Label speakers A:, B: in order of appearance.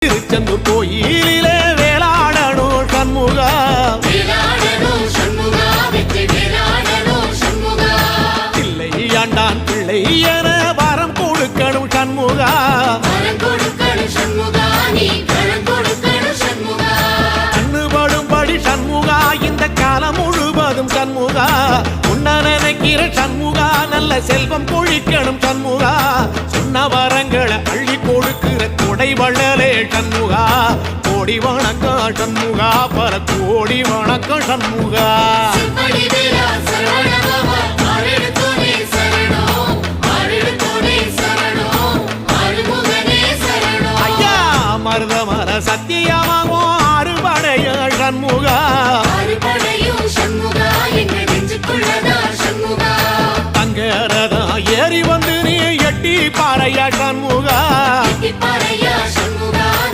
A: திருச்செந்தூர் கோயிலிலே வேளாடணும் சண்முகா, பிள்ளை ஆண்டான் பிள்ளை என வரம் கொடுக்கணும் சண்முகா, கண்ணுபடும்படி சண்முகா இந்த காலம் முழுவதும் சண்முகா, உன்ன நினைக்கிற சண்முகா நல்ல செல்வம் பொழிக்கணும் சண்முகா, சொன்ன வரங்களை அள்ளி கொடுக்கிற கொடை வள்ளலே சண்முகா, கோடி வணக்கம் சண்முகா, பல கோடி வணக்கம் சண்முகா. ஐயா மருதமர சத்தியமாகும் அறுபடைய சண்முகா, தங்கரதா ஏறி வந்து நீ எட்டி பாறையா சண்முகா,